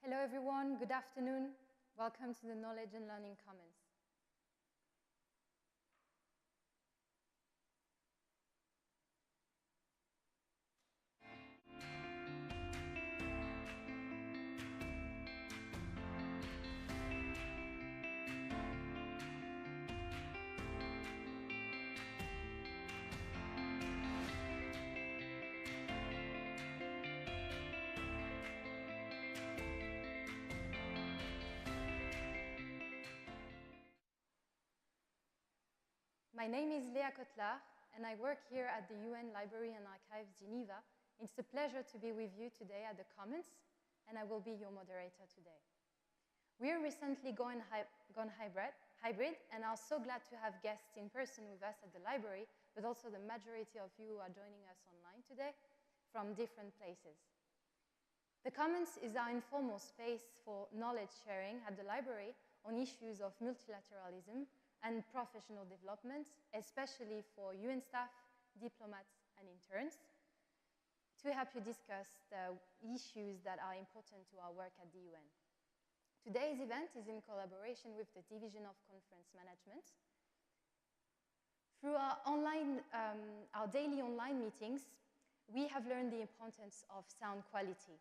Hello everyone, good afternoon. Welcome to the Knowledge and Learning Commons. My name is Léa Kotlar, and I work here at the UN Library and Archives Geneva. It's a pleasure to be with you today at the Commons, and I will be your moderator today. We're recently gone hybrid, and are so glad to have guests in person with us at the library, but also the majority of you who are joining us online today from different places. The Commons is our informal space for knowledge sharing at the library on issues of multilateralism and professional development, especially for UN staff, diplomats, and interns, to help you discuss the issues that are important to our work at the UN. Today's event is in collaboration with the Division of Conference Management. Through our daily online meetings, we have learned the importance of sound quality.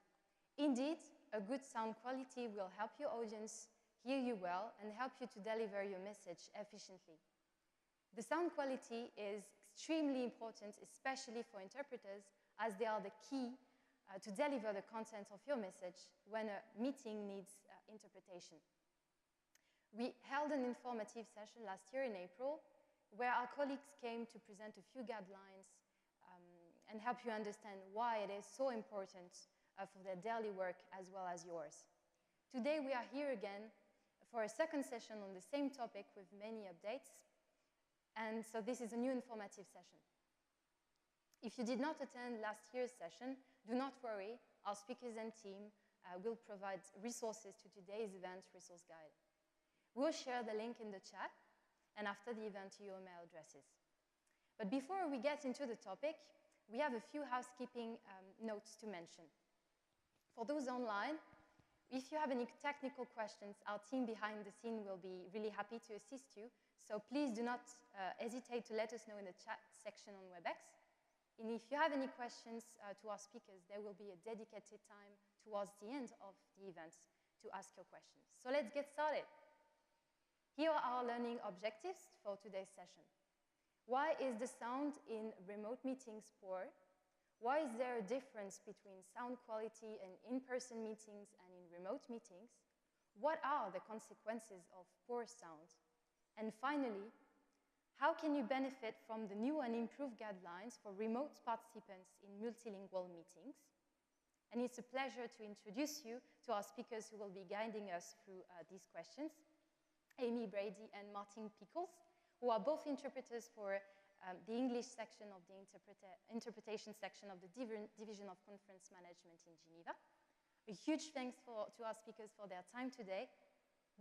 Indeed, a good sound quality will help your audience hear you well and help you to deliver your message efficiently. The sound quality is extremely important, especially for interpreters, as they are the key to deliver the content of your message when a meeting needs interpretation. We held an informative session last year in April, where our colleagues came to present a few guidelines and help you understand why it is so important for their daily work as well as yours. Today we are here again for a second session on the same topic with many updates. And so this is a new informative session. If you did not attend last year's session, do not worry. Our speakers and team will provide resources to today's event resource guide. We'll share the link in the chat and after the event to your mail addresses. But before we get into the topic, we have a few housekeeping notes to mention. For those online, if you have any technical questions, our team behind the scene will be really happy to assist you. So please do not hesitate to let us know in the chat section on WebEx. And if you have any questions to our speakers, there will be a dedicated time towards the end of the event to ask your questions. So let's get started. Here are our learning objectives for today's session. Why is the sound in remote meetings poor? Why is there a difference between sound quality in in-person meetings and in remote meetings? What are the consequences of poor sound? And finally, how can you benefit from the new and improved guidelines for remote participants in multilingual meetings? And it's a pleasure to introduce you to our speakers who will be guiding us through these questions, Amy Brady and Martin Pickles, who are both interpreters for the English section of the interpretation section of the Division of Conference Management in Geneva. A huge thanks to our speakers for their time today.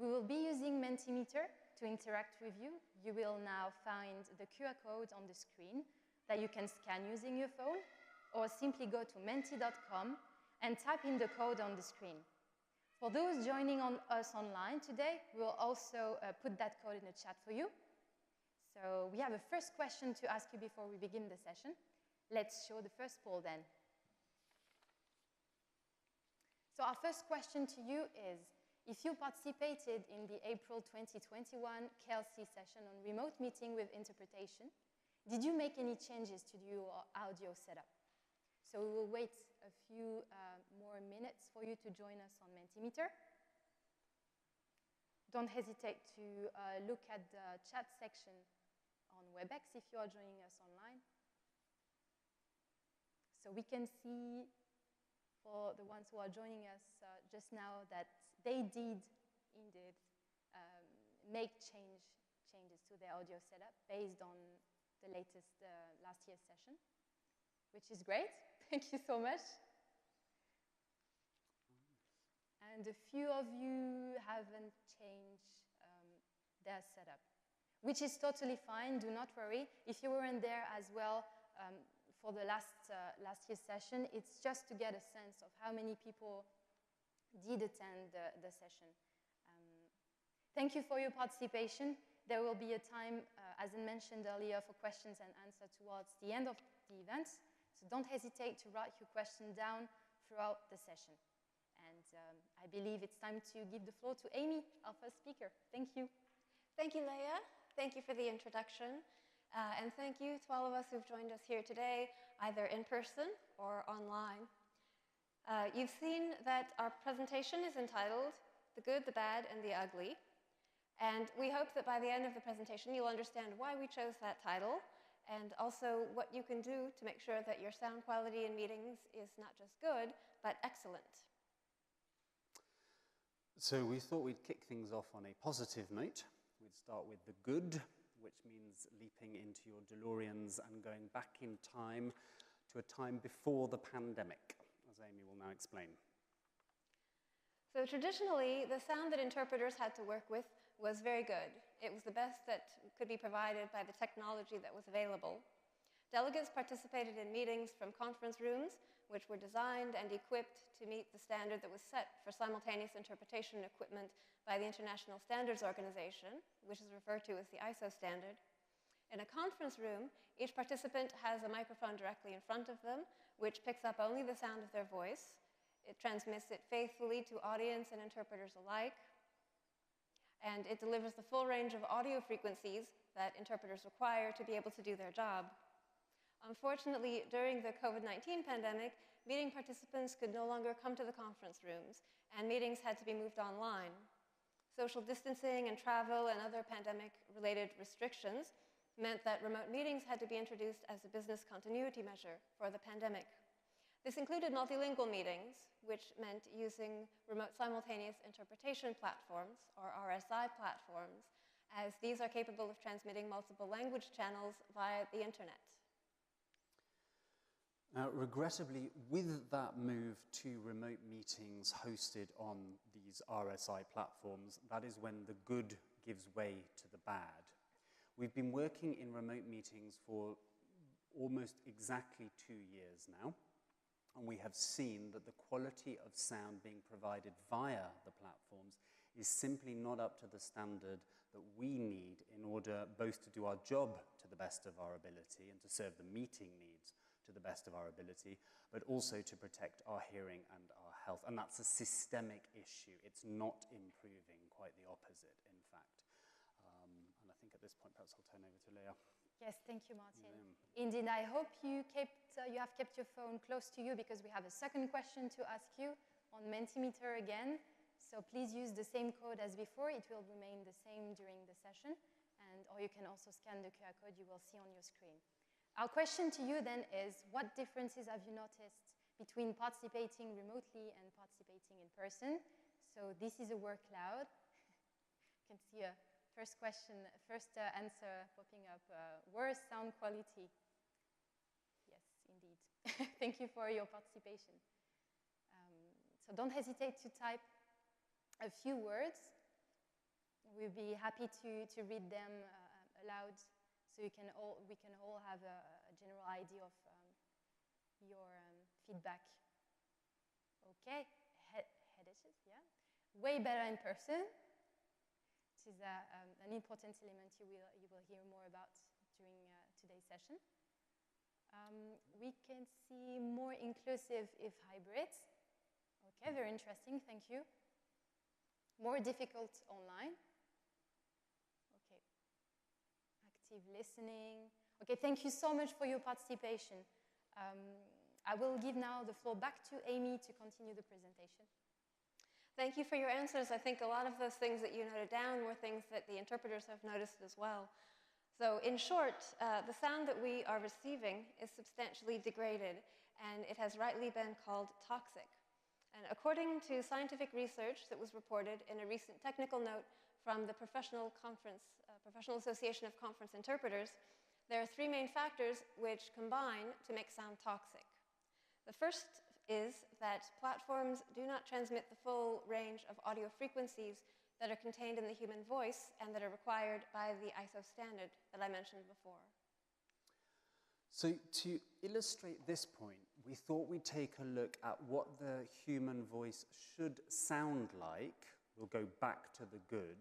We will be using Mentimeter to interact with you. You will now find the QR code on the screen that you can scan using your phone, or simply go to menti.com and type in the code on the screen. For those joining us online today, we will also put that code in the chat for you. So we have a first question to ask you before we begin the session. Let's show the first poll then. So our first question to you is, if you participated in the April 2021 Kelsey session on remote meeting with interpretation, did you make any changes to your audio setup? So we will wait a few more minutes for you to join us on Mentimeter. Don't hesitate to look at the chat section on WebEx if you are joining us online. So we can see for the ones who are joining us just now that they did indeed make changes to their audio setup based on the latest last year's session, which is great. Thank you so much. And a few of you haven't changed their setup, which is totally fine. Do not worry. If you weren't there as well for the last year's session, it's just to get a sense of how many people did attend the session. Thank you for your participation. There will be a time, as I mentioned earlier, for questions and answers towards the end of the event. So don't hesitate to write your question down throughout the session. And I believe it's time to give the floor to Amy, our first speaker. Thank you. Thank you, Leia. Thank you for the introduction. And thank you to all of us who've joined us here today, either in person or online. You've seen that our presentation is entitled The Good, the Bad, and the Ugly. And we hope that by the end of the presentation, you'll understand why we chose that title and also what you can do to make sure that your sound quality in meetings is not just good, but excellent. So we thought we'd kick things off on a positive note. We'd start with the good, which means leaping into your DeLoreans and going back in time to a time before the pandemic, as Amy will now explain. So traditionally, the sound that interpreters had to work with was very good. It was the best that could be provided by the technology that was available. Delegates participated in meetings from conference rooms, which were designed and equipped to meet the standard that was set for simultaneous interpretation equipment by the International Standards Organization, which is referred to as the ISO standard. In a conference room, each participant has a microphone directly in front of them, which picks up only the sound of their voice. It transmits it faithfully to audience and interpreters alike. And it delivers the full range of audio frequencies that interpreters require to be able to do their job. Unfortunately, during the COVID-19 pandemic, meeting participants could no longer come to the conference rooms, and meetings had to be moved online. Social distancing and travel and other pandemic-related restrictions meant that remote meetings had to be introduced as a business continuity measure for the pandemic. This included multilingual meetings, which meant using remote simultaneous interpretation platforms, or RSI platforms, as these are capable of transmitting multiple language channels via the internet. Now, regrettably, with that move to remote meetings hosted on these RSI platforms, that is when the good gives way to the bad. We've been working in remote meetings for almost exactly 2 years now. And we have seen that the quality of sound being provided via the platforms is simply not up to the standard that we need in order both to do our job to the best of our ability and to serve the meeting needs to the best of our ability, but also to protect our hearing and our health. And that's a systemic issue. It's not improving, quite the opposite, in fact. And I think at this point, perhaps I'll turn over to Leia. Yes, thank you, Martin. Indeed, I hope you have kept your phone close to you because we have a second question to ask you on Mentimeter again. So please use the same code as before. It will remain the same during the session. Or you can also scan the QR code you will see on your screen. Our question to you then is, what differences have you noticed between participating remotely and participating in person? So this is a word cloud. You can see a first answer popping up, worse sound quality. Yes, indeed. Thank you for your participation. So don't hesitate to type a few words. We'll be happy to read them aloud so we can all have a general idea of your feedback. Okay, headaches, yeah. Way better in person. Is an important element you will hear more about during today's session. We can see more inclusive if hybrid. Okay, very interesting, thank you. More difficult online. Okay, active listening. Okay, thank you so much for your participation. I will give now the floor back to Amy to continue the presentation. Thank you for your answers. I think a lot of those things that you noted down were things that the interpreters have noticed as well. So in short, the sound that we are receiving is substantially degraded, and it has rightly been called toxic. And according to scientific research that was reported in a recent technical note from the Professional Association of Conference Interpreters, there are 3 main factors which combine to make sound toxic. The first is that platforms do not transmit the full range of audio frequencies that are contained in the human voice and that are required by the ISO standard that I mentioned before. So to illustrate this point, we thought we'd take a look at what the human voice should sound like, we'll go back to the good,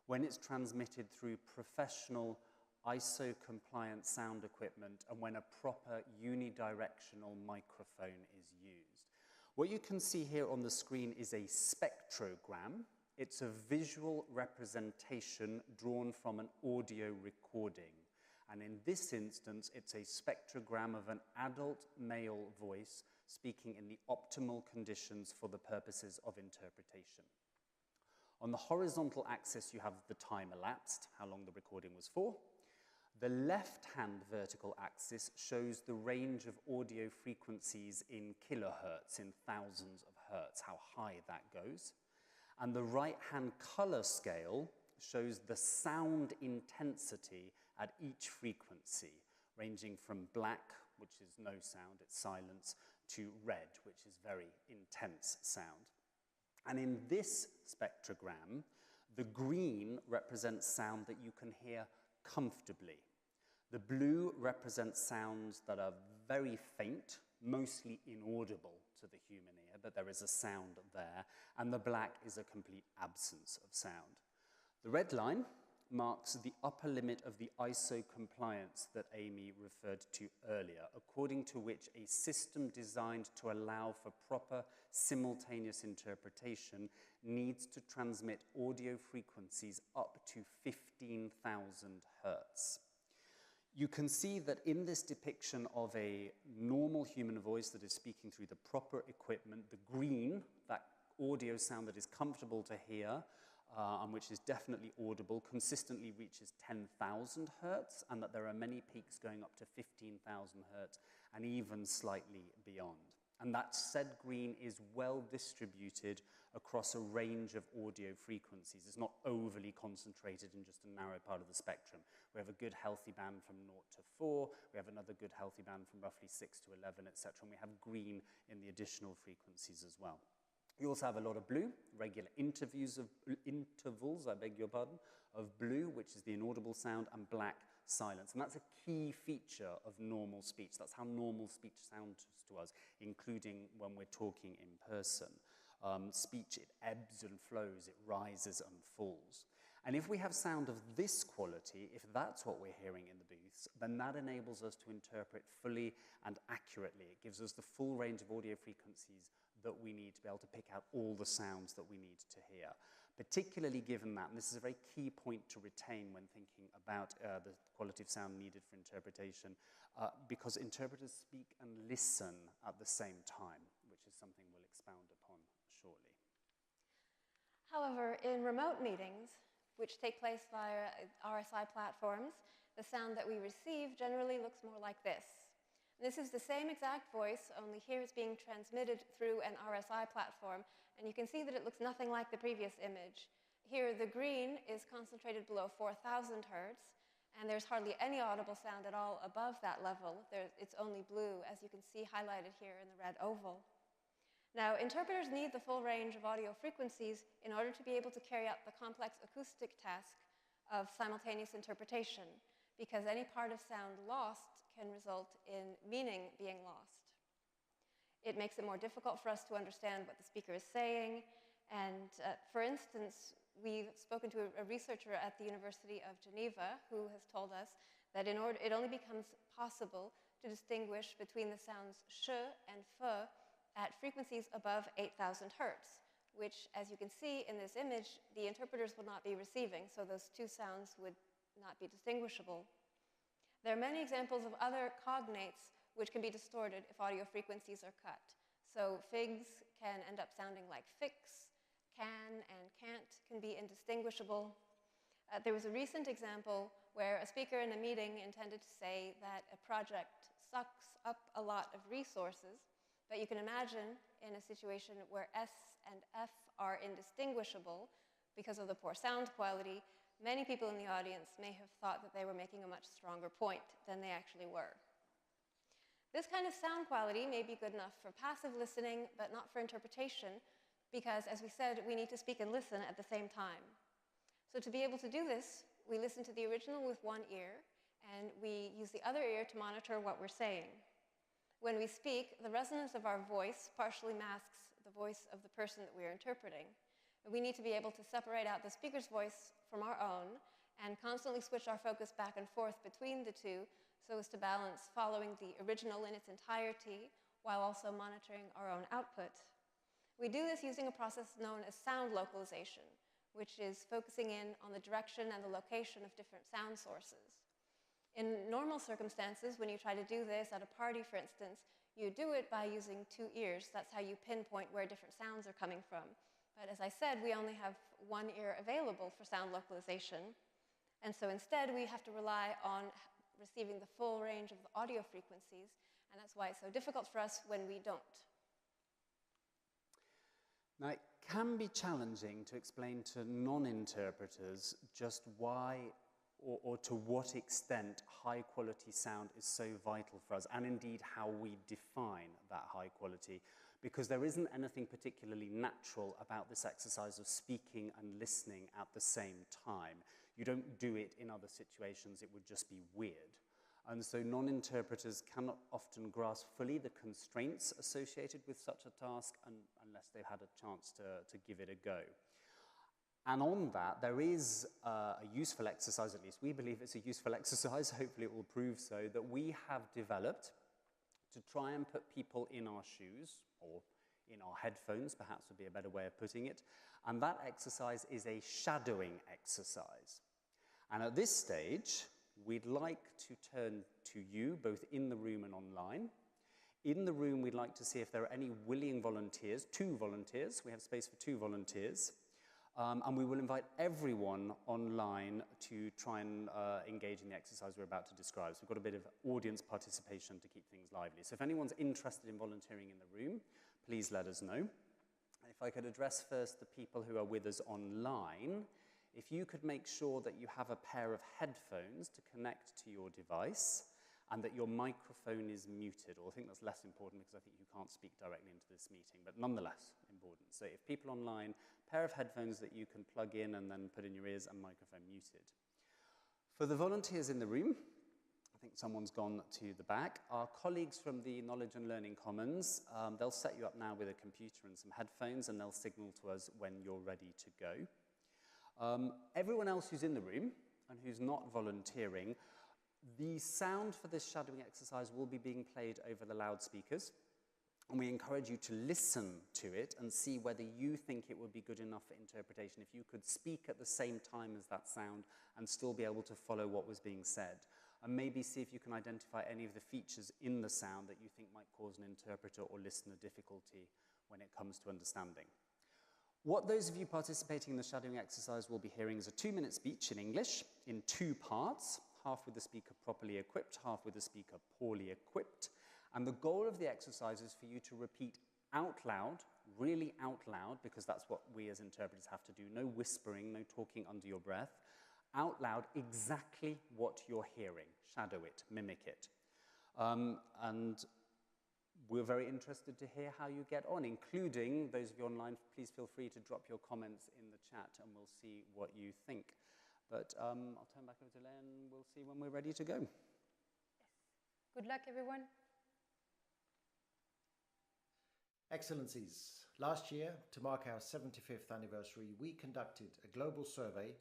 when it's transmitted through professional ISO-compliant sound equipment and when a proper unidirectional microphone is used. What you can see here on the screen is a spectrogram. It's a visual representation drawn from an audio recording. And in this instance, it's a spectrogram of an adult male voice speaking in the optimal conditions for the purposes of interpretation. On the horizontal axis, you have the time elapsed, how long the recording was for. The left-hand vertical axis shows the range of audio frequencies in kilohertz, in thousands of hertz, how high that goes. And the right-hand color scale shows the sound intensity at each frequency, ranging from black, which is no sound, it's silence, to red, which is very intense sound. And in this spectrogram, the green represents sound that you can hear comfortably. The blue represents sounds that are very faint, mostly inaudible to the human ear, but there is a sound there, and the black is a complete absence of sound. The red line marks the upper limit of the ISO compliance that Amy referred to earlier, according to which a system designed to allow for proper simultaneous interpretation needs to transmit audio frequencies up to 15,000 hertz. You can see that in this depiction of a normal human voice that is speaking through the proper equipment, the green, that audio sound that is comfortable to hear, and which is definitely audible, consistently reaches 10,000 hertz, and that there are many peaks going up to 15,000 hertz, and even slightly beyond. And that said green is well distributed across a range of audio frequencies. It's not overly concentrated in just a narrow part of the spectrum. We have a good healthy band from 0 to 4, we have another good healthy band from roughly 6 to 11, etc., and we have green in the additional frequencies as well. You also have a lot of blue, regular intervals, I beg your pardon, of blue, which is the inaudible sound, and black, silence. And that's a key feature of normal speech. That's how normal speech sounds to us, including when we're talking in person. Speech, it ebbs and flows, it rises and falls. And if we have sound of this quality, if that's what we're hearing in the booths, then that enables us to interpret fully and accurately. It gives us the full range of audio frequencies that we need to be able to pick out all the sounds that we need to hear. Particularly given that, and this is a very key point to retain when thinking about the quality of sound needed for interpretation, because interpreters speak and listen at the same time, which is something we'll expound upon shortly. However, in remote meetings, which take place via RSI platforms, the sound that we receive generally looks more like this. This is the same exact voice, only here it's being transmitted through an RSI platform, and you can see that it looks nothing like the previous image. Here, the green is concentrated below 4,000 hertz, and there's hardly any audible sound at all above that level. It's only blue, as you can see highlighted here in the red oval. Now, interpreters need the full range of audio frequencies in order to be able to carry out the complex acoustic task of simultaneous interpretation, because any part of sound lost can result in meaning being lost. It makes it more difficult for us to understand what the speaker is saying, and for instance, we've spoken to a researcher at the University of Geneva who has told us that it only becomes possible to distinguish between the sounds sh and f at frequencies above 8,000 hertz, which, as you can see in this image, the interpreters will not be receiving, so those two sounds would not be distinguishable. There are many examples of other cognates which can be distorted if audio frequencies are cut. So figs can end up sounding like fix, can and can't can be indistinguishable. There was a recent example where a speaker in a meeting intended to say that a project sucks up a lot of resources, but you can imagine in a situation where S and F are indistinguishable because of the poor sound quality, many people in the audience may have thought that they were making a much stronger point than they actually were. This kind of sound quality may be good enough for passive listening, but not for interpretation, because, as we said, we need to speak and listen at the same time. So to be able to do this, we listen to the original with one ear, and we use the other ear to monitor what we're saying. When we speak, the resonance of our voice partially masks the voice of the person that we are interpreting. We need to be able to separate out the speaker's voice from our own and constantly switch our focus back and forth between the two so as to balance following the original in its entirety while also monitoring our own output. We do this using a process known as sound localization, which is focusing in on the direction and the location of different sound sources. In normal circumstances, when you try to do this at a party, for instance, you do it by using 2 ears. That's how you pinpoint where different sounds are coming from. But as I said, we only have 1 ear available for sound localization. And so instead, we have to rely on receiving the full range of the audio frequencies. And that's why it's so difficult for us when we don't. Now, it can be challenging to explain to non-interpreters just why or to what extent high-quality sound is so vital for us, and indeed how we define that high quality, because there isn't anything particularly natural about this exercise of speaking and listening at the same time. You don't do it in other situations, it would just be weird. And so non-interpreters cannot often grasp fully the constraints associated with such a task unless they've had a chance to give it a go. And on that, there is a useful exercise, at least we believe it's a useful exercise, hopefully it will prove so, that we have developed to try and put people in our shoes, or in our headphones, perhaps would be a better way of putting it. And that exercise is a shadowing exercise. And at this stage, we'd like to turn to you, both in the room and online. In the room, we'd like to see if there are any willing volunteers, 2 volunteers. We have space for 2 volunteers. And we will invite everyone online to try and engage in the exercise we're about to describe. So we've got a bit of audience participation to keep things lively. So if anyone's interested in volunteering in the room, please let us know. If I could address first the people who are with us online, if you could make sure that you have a pair of headphones to connect to your device and that your microphone is muted, or I think that's less important because I think you can't speak directly into this meeting, but nonetheless important. So if people online, pair of headphones that you can plug in and then put in your ears and microphone muted. For the volunteers in the room, I think someone's gone to the back. Our colleagues from the Knowledge and Learning Commons, they'll set you up now with a computer and some headphones, and they'll signal to us when you're ready to go. Everyone else who's in the room and who's not volunteering, the sound for this shadowing exercise will be being played over the loudspeakers, and we encourage you to listen to it and see whether you think it would be good enough for interpretation if you could speak at the same time as that sound and still be able to follow what was being said. And maybe see if you can identify any of the features in the sound that you think might cause an interpreter or listener difficulty when it comes to understanding. What those of you participating in the shadowing exercise will be hearing is a 2-minute speech in English in 2 parts, half with the speaker properly equipped, half with the speaker poorly equipped. And the goal of the exercise is for you to repeat out loud, really out loud, because that's what we as interpreters have to do. No whispering, no talking under your breath. Out loud, exactly what you're hearing. Shadow it, mimic it. And we're very interested to hear how you get on, including those of you online. Please feel free to drop your comments in the chat and we'll see what you think. But I'll turn back over to Len. We'll see when we're ready to go. Yes. Good luck, everyone. Excellencies, last year, to mark our 75th anniversary, we conducted a global survey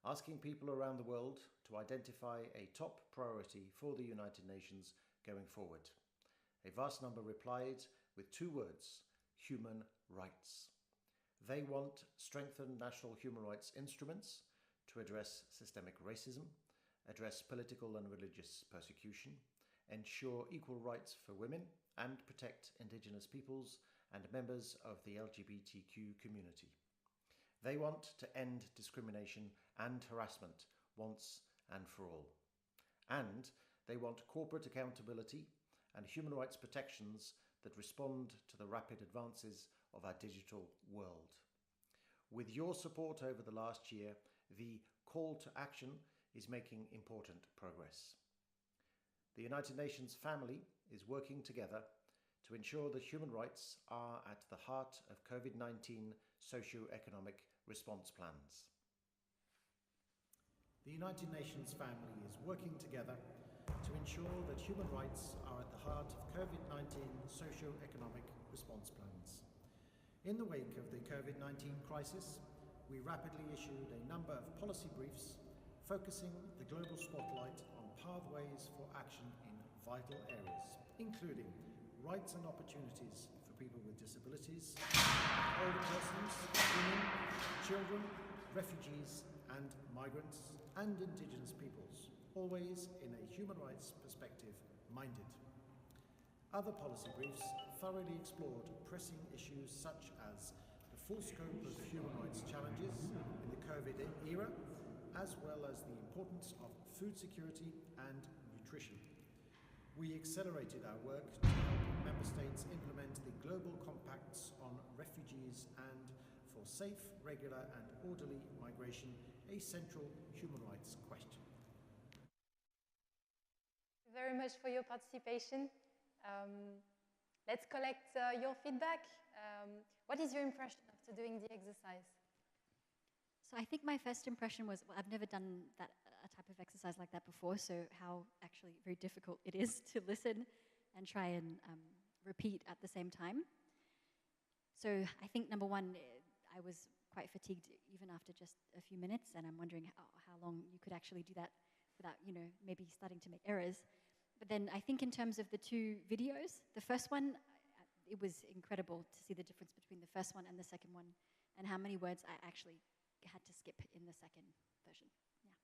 asking people around the world to identify a top priority for the United Nations going forward. A vast number replied with 2 words: human rights. They want strengthened national human rights instruments to address systemic racism, address political and religious persecution, ensure equal rights for women, and protect indigenous peoples and members of the LGBTQ community. They want to end discrimination and harassment once and for all. And they want corporate accountability and human rights protections that respond to the rapid advances of our digital world. With your support over the last year, the call to action is making important progress. The United Nations family is working together to ensure that human rights are at the heart of COVID-19 socio-economic response plans. The United Nations family is working together to ensure that human rights are at the heart of COVID-19 socio-economic response plans. In the wake of the COVID-19 crisis, we rapidly issued a number of policy briefs focusing the global spotlight on pathways for action in vital areas, including rights and opportunities for people with disabilities, older persons, women, children, refugees and migrants, and indigenous peoples, always in a human rights perspective minded. Other policy briefs thoroughly explored pressing issues such as the full scope of human rights challenges in the COVID era, as well as the importance of food security and nutrition. We accelerated our work to help member states implement the global compacts on refugees and for safe, regular and orderly migration, a central human rights question. Thank you very much for your participation. Let's collect your feedback. What is your impression after doing the exercise? So I think my first impression was, well, I've never done a type of exercise like that before, so how actually very difficult it is to listen and try and repeat at the same time. So I think number one, I was quite fatigued even after just a few minutes, and I'm wondering how long you could actually do that without, maybe starting to make errors. But then I think in terms of the two videos, the first one, it was incredible to see the difference between the first one and the second one, and how many words I actually had to skip in the second version. Yeah.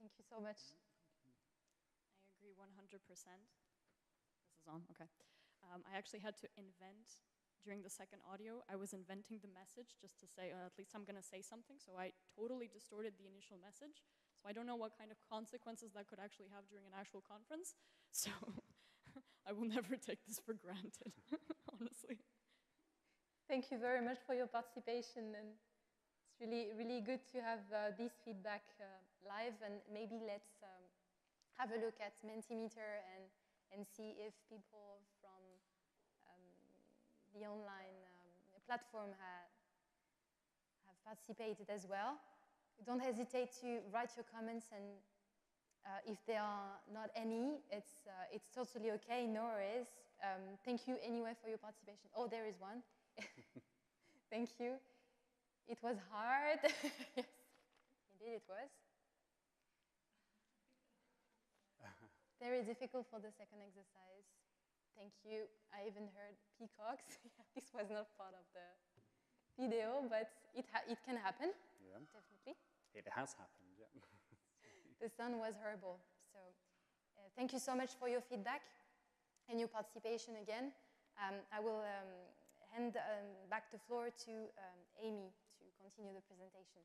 Thank you so much. I agree 100%. This is on, okay. I actually had to invent, during the second audio, I was inventing the message just to say, at least I'm gonna say something, so I totally distorted the initial message. So I don't know what kind of consequences that could actually have during an actual conference, so I will never take this for granted, honestly. Thank you very much for your participation, and it's really good to have this feedback live, and maybe let's have a look at Mentimeter and see if people from the online platform have participated as well. Don't hesitate to write your comments, and if there are not any, it's totally okay, no worries. Thank you anyway for your participation. Oh, there is one. Thank you. It was hard. Yes, indeed it was. Very difficult for the second exercise. Thank you. I even heard peacocks. This was not part of the video, but it can happen. Yeah. Definitely. It has happened, yeah. The sound was horrible. So thank you so much for your feedback and your participation again. I will hand back the floor to Amy to continue the presentation.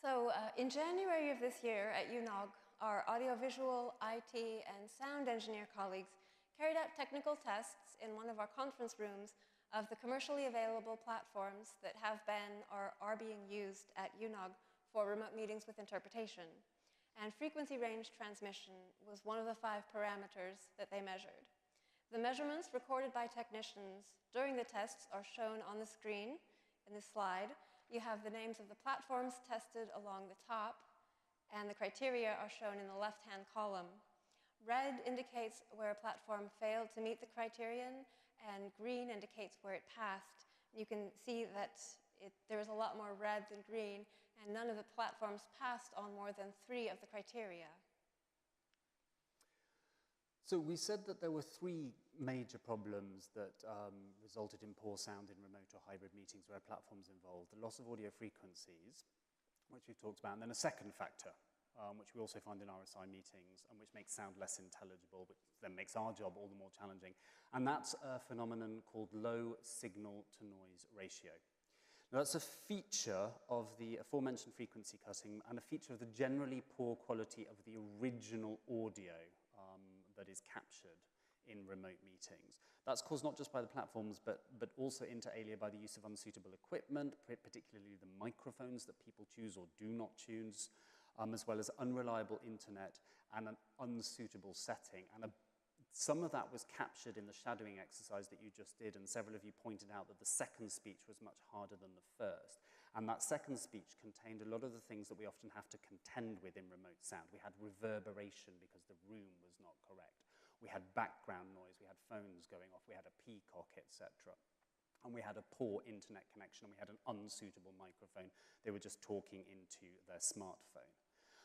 So in January of this year at UNOG, our audiovisual, IT, and sound engineer colleagues carried out technical tests in one of our conference rooms of the commercially available platforms that have been or are being used at UNOG for remote meetings with interpretation. And frequency range transmission was one of the 5 parameters that they measured. The measurements recorded by technicians during the tests are shown on the screen in this slide. You have the names of the platforms tested along the top, and the criteria are shown in the left-hand column. Red indicates where a platform failed to meet the criterion, and green indicates where it passed. You can see that there is a lot more red than green, and none of the platforms passed on more than 3 of the criteria. So we said that there were 3 major problems that resulted in poor sound in remote or hybrid meetings where platforms involved: the loss of audio frequencies, which we've talked about, and then a second factor, which we also find in RSI meetings, and which makes sound less intelligible, which then makes our job all the more challenging. And that's a phenomenon called low signal-to-noise ratio. Now, that's a feature of the aforementioned frequency cutting and a feature of the generally poor quality of the original audio that is captured in remote meetings. That's caused not just by the platforms, but also inter alia by the use of unsuitable equipment, particularly the microphones that people choose or do not choose, as well as unreliable internet and an unsuitable setting. And some of that was captured in the shadowing exercise that you just did, and several of you pointed out that the second speech was much harder than the first. And that second speech contained a lot of the things that we often have to contend with in remote sound. We had reverberation because the room was not correct. We had background noise, we had phones going off, we had a peacock, etc. And we had a poor internet connection, and we had an unsuitable microphone. They were just talking into their smartphone.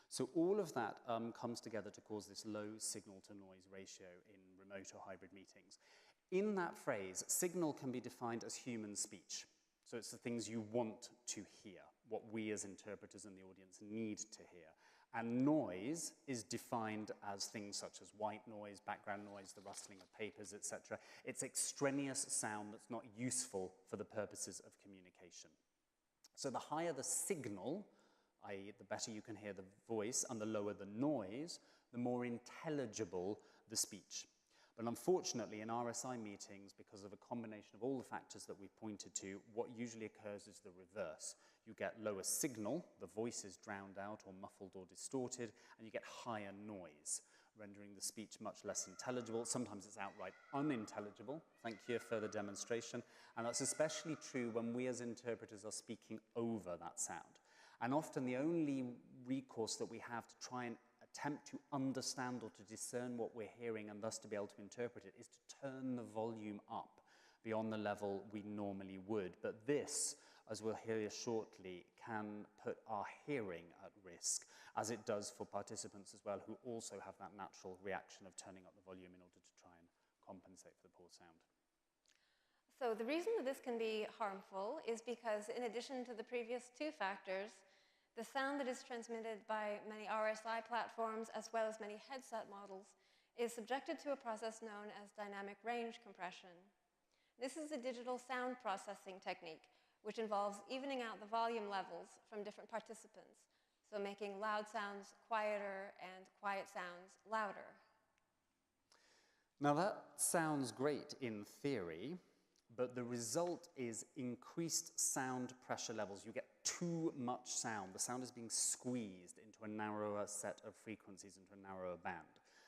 So all of that comes together to cause this low signal-to-noise ratio in remote or hybrid meetings. In that phrase, signal can be defined as human speech. So it's the things you want to hear, what we as interpreters and the audience need to hear. And noise is defined as things such as white noise, background noise, the rustling of papers, etc. It's extraneous sound that's not useful for the purposes of communication. So the higher the signal, i.e. the better you can hear the voice, and the lower the noise, the more intelligible the speech. But unfortunately, in RSI meetings, because of a combination of all the factors that we've pointed to, what usually occurs is the reverse. You get lower signal, the voice is drowned out or muffled or distorted, and you get higher noise, rendering the speech much less intelligible. Sometimes it's outright unintelligible. Thank you for the demonstration. And that's especially true when we as interpreters are speaking over that sound. And often the only recourse that we have to try and attempt to understand or to discern what we're hearing and thus to be able to interpret it is to turn the volume up beyond the level we normally would. But this, as we'll hear shortly, can put our hearing at risk, as it does for participants as well, who also have that natural reaction of turning up the volume in order to try and compensate for the poor sound. So the reason that this can be harmful is because in addition to the previous two factors, the sound that is transmitted by many RSI platforms, as well as many headset models, is subjected to a process known as dynamic range compression. This is a digital sound processing technique, which involves evening out the volume levels from different participants, so making loud sounds quieter and quiet sounds louder. Now that sounds great in theory, but the result is increased sound pressure levels. You get too much sound. The sound is being squeezed into a narrower set of frequencies, into a narrower band.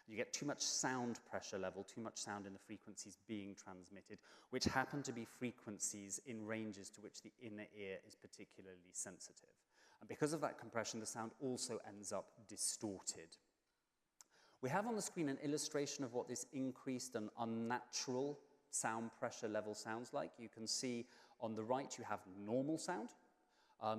You get too much sound pressure level, too much sound in the frequencies being transmitted, which happen to be frequencies in ranges to which the inner ear is particularly sensitive. And because of that compression, the sound also ends up distorted. We have on the screen an illustration of what this increased and unnatural sound pressure level sounds like. You can see on the right you have normal sound,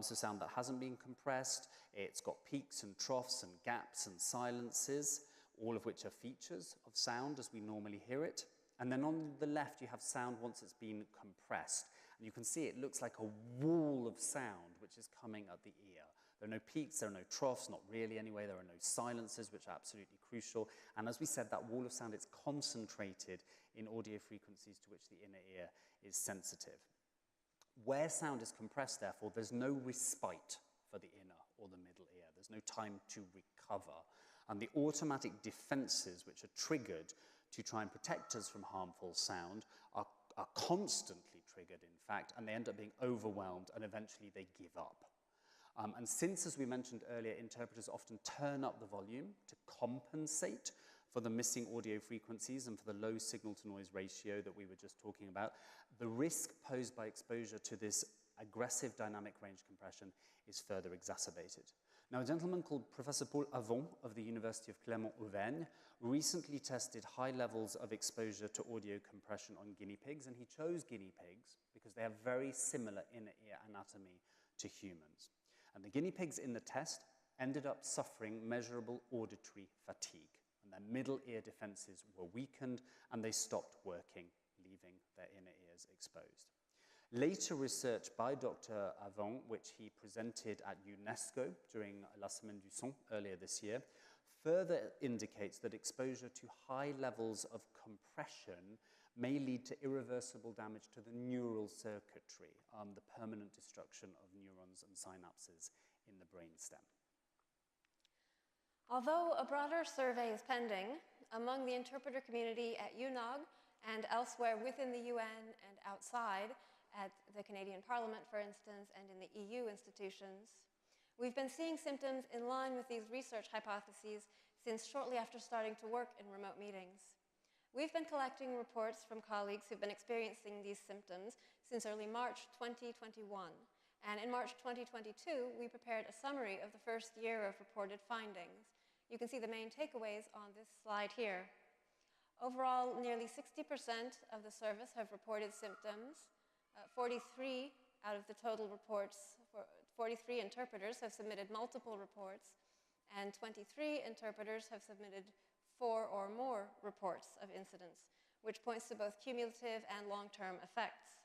so sound that hasn't been compressed. It's got peaks and troughs and gaps and silences, all of which are features of sound as we normally hear it. And then on the left you have sound once it's been compressed. And you can see it looks like a wall of sound which is coming at the ear. There are no peaks, there are no troughs, not really anyway. There are no silences, which are absolutely crucial. And as we said, that wall of sound is concentrated in audio frequencies to which the inner ear is sensitive. Where sound is compressed, therefore, there's no respite for the inner or the middle ear. There's no time to recover. And the automatic defenses which are triggered to try and protect us from harmful sound are constantly triggered, in fact, and they end up being overwhelmed, and eventually they give up. And since, as we mentioned earlier, interpreters often turn up the volume to compensate for the missing audio frequencies and for the low signal-to-noise ratio that we were just talking about, the risk posed by exposure to this aggressive dynamic range compression is further exacerbated. Now, a gentleman called Professor Paul Avon of the University of Clermont-Auvergne recently tested high levels of exposure to audio compression on guinea pigs, and he chose guinea pigs because they have very similar inner ear anatomy to humans. And the guinea pigs in the test ended up suffering measurable auditory fatigue, and their middle ear defenses were weakened, and they stopped working, leaving their inner ears exposed. Later research by Dr. Avon, which he presented at UNESCO during La Semaine du Son earlier this year, further indicates that exposure to high levels of compression may lead to irreversible damage to the neural circuitry, the permanent destruction of neurons and synapses in the brainstem. Although a broader survey is pending among the interpreter community at UNOG and elsewhere within the UN and outside, at the Canadian Parliament, for instance, and in the EU institutions, we've been seeing symptoms in line with these research hypotheses since shortly after starting to work in remote meetings. We've been collecting reports from colleagues who've been experiencing these symptoms since early March 2021, And in March 2022, we prepared a summary of the first year of reported findings. You can see the main takeaways on this slide here. Overall, nearly 60% of the service have reported symptoms. 43 out of the total reports, 43 interpreters have submitted multiple reports, and 23 interpreters have submitted 4 or more reports of incidents, which points to both cumulative and long-term effects.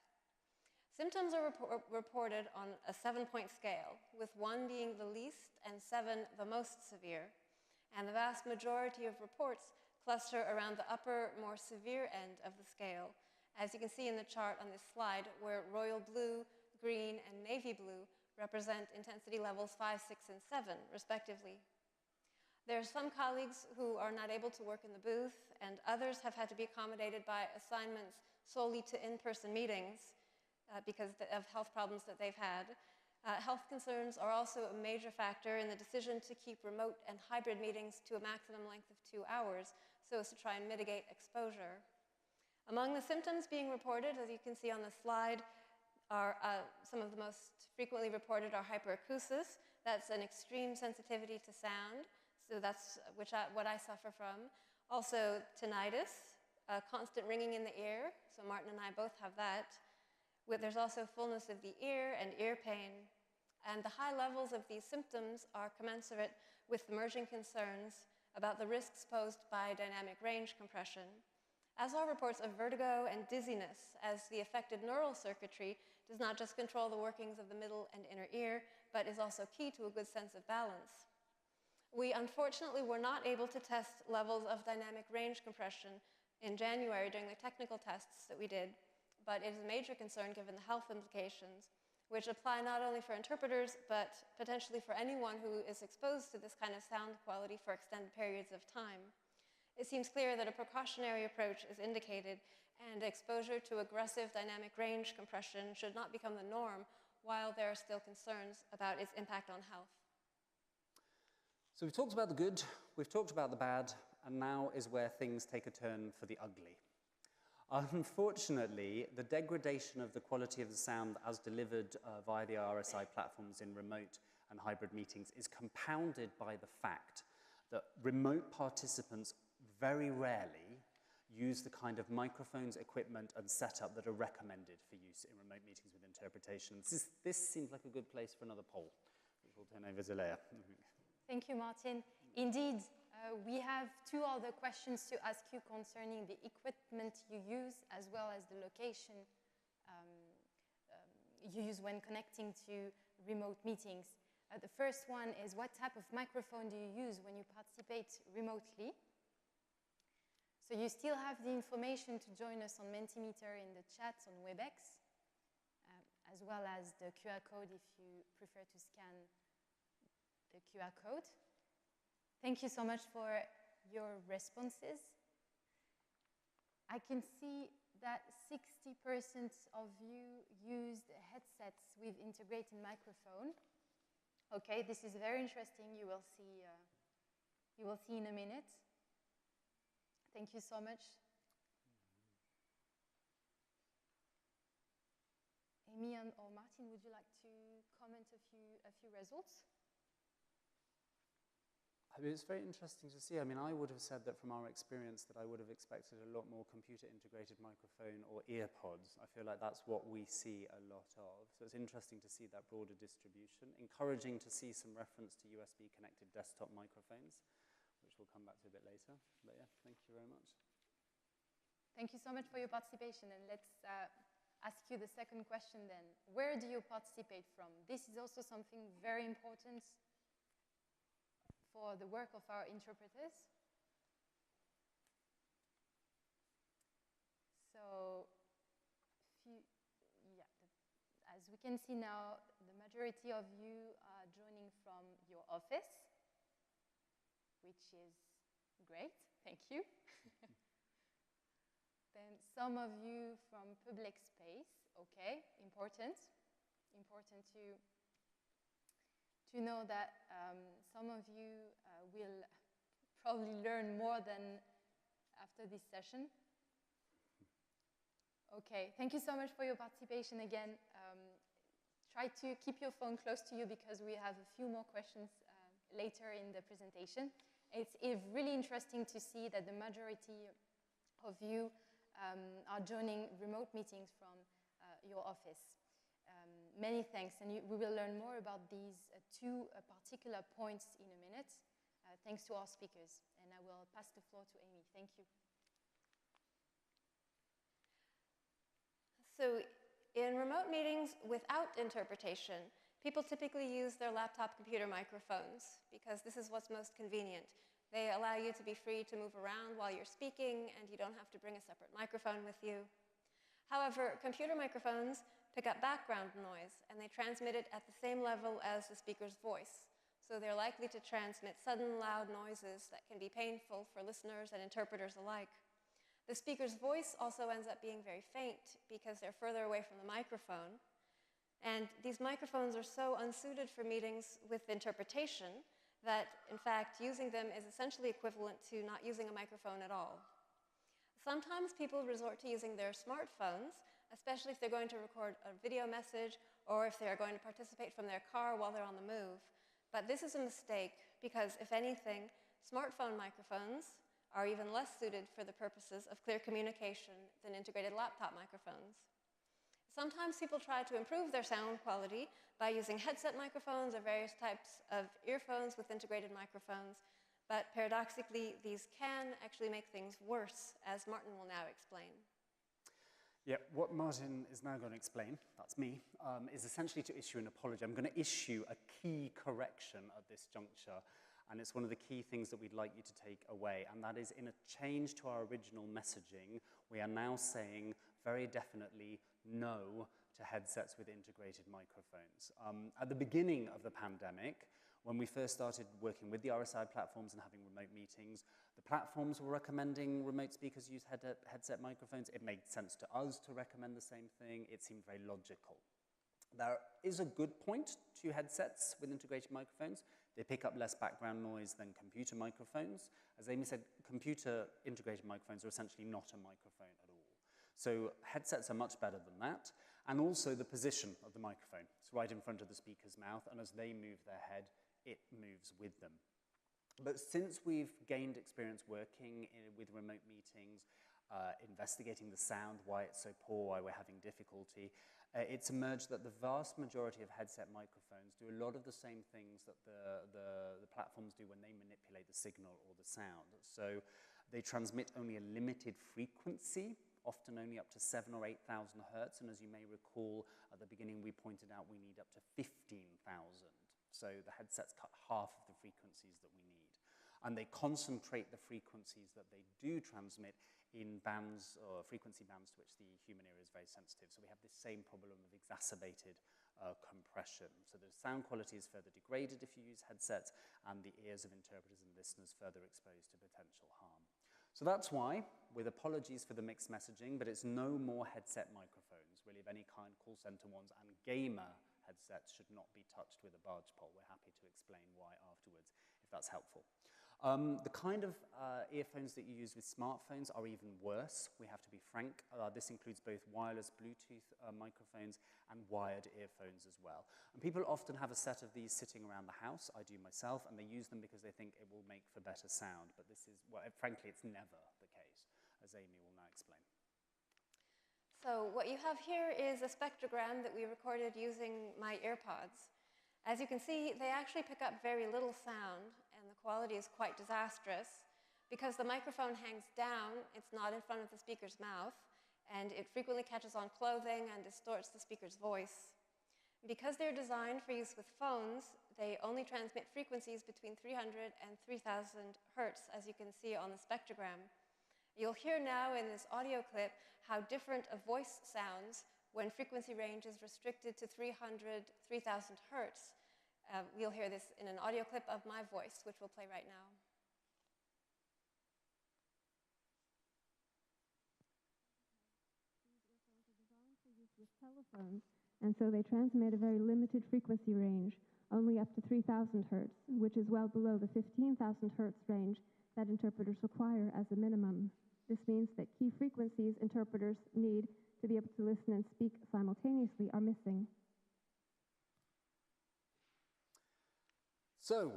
Symptoms are reported on a 7-point scale, with 1 being the least and 7 the most severe, and the vast majority of reports cluster around the upper, more severe end of the scale, as you can see in the chart on this slide, where royal blue, green, and navy blue represent intensity levels 5, 6, and 7, respectively. There are some colleagues who are not able to work in the booth, and others have had to be accommodated by assignments solely to in-person meetings because of health problems that they've had. Health concerns are also a major factor in the decision to keep remote and hybrid meetings to a maximum length of 2 hours, so as to try and mitigate exposure. Among the symptoms being reported, as you can see on the slide, are some of the most frequently reported are hyperacusis. That's an extreme sensitivity to sound, so that's what I suffer from. Also tinnitus, constant ringing in the ear, so Martin and I both have that. There's also fullness of the ear and ear pain, and the high levels of these symptoms are commensurate with emerging concerns about the risks posed by dynamic range compression, as are reports of vertigo and dizziness, as the affected neural circuitry does not just control the workings of the middle and inner ear, but is also key to a good sense of balance. We unfortunately were not able to test levels of dynamic range compression in January during the technical tests that we did, but it is a major concern given the health implications, which apply not only for interpreters, but potentially for anyone who is exposed to this kind of sound quality for extended periods of time. It seems clear that a precautionary approach is indicated, and exposure to aggressive dynamic range compression should not become the norm, while there are still concerns about its impact on health. So we've talked about the good, we've talked about the bad, and now is where things take a turn for the ugly. Unfortunately, the degradation of the quality of the sound as delivered via the RSI platforms in remote and hybrid meetings is compounded by the fact that remote participants very rarely use the kind of microphones, equipment, and setup that are recommended for use in remote meetings with interpretation. This seems like a good place for another poll, which we'll turn over to Leah. Thank you, Martin. Indeed, we have 2 other questions to ask you concerning the equipment you use, as well as the location you use when connecting to remote meetings. The first one is, what type of microphone do you use when you participate remotely? So you still have the information to join us on Mentimeter in the chat on WebEx, as well as the QR code if you prefer to scan the QR code. Thank you so much for your responses. I can see that 60% of you used headsets with integrated microphone. Okay, this is very interesting. You will see in a minute. Thank you so much. Amy or Martin, would you like to comment a few results? I mean, it's very interesting to see. I mean, I would have said that from our experience that I would have expected a lot more computer-integrated microphone or ear pods. I feel like that's what we see a lot of. So it's interesting to see that broader distribution. Encouraging to see some reference to USB-connected desktop microphones, which we'll come back to a bit later. But yeah, thank you very much. Thank you so much for your participation. And let's ask you the second question then. Where do you participate from? This is also something very important for the work of our interpreters. So, as we can see now, the majority of you are joining from your office, which is great, thank you. Then some of you from public space, okay, important to know that some of you will probably learn more than after this session. Okay, thank you so much for your participation again. try to keep your phone close to you because we have a few more questions later in the presentation. It's really interesting to see that the majority of you are joining remote meetings from your office. Many thanks, and we will learn more about these two particular points in a minute, thanks to our speakers. And I will pass the floor to Amy. Thank you. So in remote meetings without interpretation, people typically use their laptop computer microphones because this is what's most convenient. They allow you to be free to move around while you're speaking, and you don't have to bring a separate microphone with you. However, computer microphones pick up background noise, and they transmit it at the same level as the speaker's voice. So they're likely to transmit sudden, loud noises that can be painful for listeners and interpreters alike. The speaker's voice also ends up being very faint because they're further away from the microphone. And these microphones are so unsuited for meetings with interpretation that, in fact, using them is essentially equivalent to not using a microphone at all. Sometimes people resort to using their smartphones, especially if they're going to record a video message or if they are going to participate from their car while they're on the move. But this is a mistake because, if anything, smartphone microphones are even less suited for the purposes of clear communication than integrated laptop microphones. Sometimes people try to improve their sound quality by using headset microphones or various types of earphones with integrated microphones, but paradoxically, these can actually make things worse, as Martin will now explain. Yeah, what Martin is now going to explain, that's me, is essentially to issue an apology. I'm going to issue a key correction at this juncture, and it's one of the key things that we'd like you to take away, and that is, in a change to our original messaging, we are now saying very definitely no to headsets with integrated microphones. At the beginning of the pandemic, when we first started working with the RSI platforms and having remote meetings, the platforms were recommending remote speakers use headset microphones. It made sense to us to recommend the same thing. It seemed very logical. There is a good point to headsets with integrated microphones. They pick up less background noise than computer microphones. As Amy said, computer integrated microphones are essentially not a microphone at all. So headsets are much better than that. And also the position of the microphone. It's right in front of the speaker's mouth, and as they move their head, it moves with them. But since we've gained experience working with remote meetings, investigating the sound, why it's so poor, why we're having difficulty, it's emerged that the vast majority of headset microphones do a lot of the same things that the platforms do when they manipulate the signal or the sound. So they transmit only a limited frequency, often only up to 7,000 or 8,000 hertz, and as you may recall, at the beginning we pointed out we need up to 15,000. So the headsets cut half of the frequencies that we need. And they concentrate the frequencies that they do transmit in bands, or frequency bands to which the human ear is very sensitive. So we have this same problem of exacerbated compression. So the sound quality is further degraded if you use headsets, and the ears of interpreters and listeners further exposed to potential harm. So that's why, with apologies for the mixed messaging, but it's no more headset microphones, really, of any kind, call center ones, and gamer headsets should not be touched with a barge pole. We're happy to explain why afterwards, if that's helpful. The kind of earphones that you use with smartphones are even worse, we have to be frank. This includes both wireless Bluetooth microphones and wired earphones as well. And people often have a set of these sitting around the house. I do myself, and they use them because they think it will make for better sound. But this is, well, frankly, it's never the case, as Amy will now explain. So what you have here is a spectrogram that we recorded using my AirPods. As you can see, they actually pick up very little sound, and the quality is quite disastrous. Because the microphone hangs down, it's not in front of the speaker's mouth, and it frequently catches on clothing and distorts the speaker's voice. Because they're designed for use with phones, they only transmit frequencies between 300 and 3,000 hertz, as you can see on the spectrogram. You'll hear now in this audio clip how different a voice sounds when frequency range is restricted to 300, 3,000 hertz. We'll hear this in an audio clip of my voice, which we'll play right now. With telephones, and so they transmit a very limited frequency range, only up to 3,000 hertz, which is well below the 15,000 hertz range that interpreters require as a minimum. This means that key frequencies interpreters need to be able to listen and speak simultaneously are missing. So,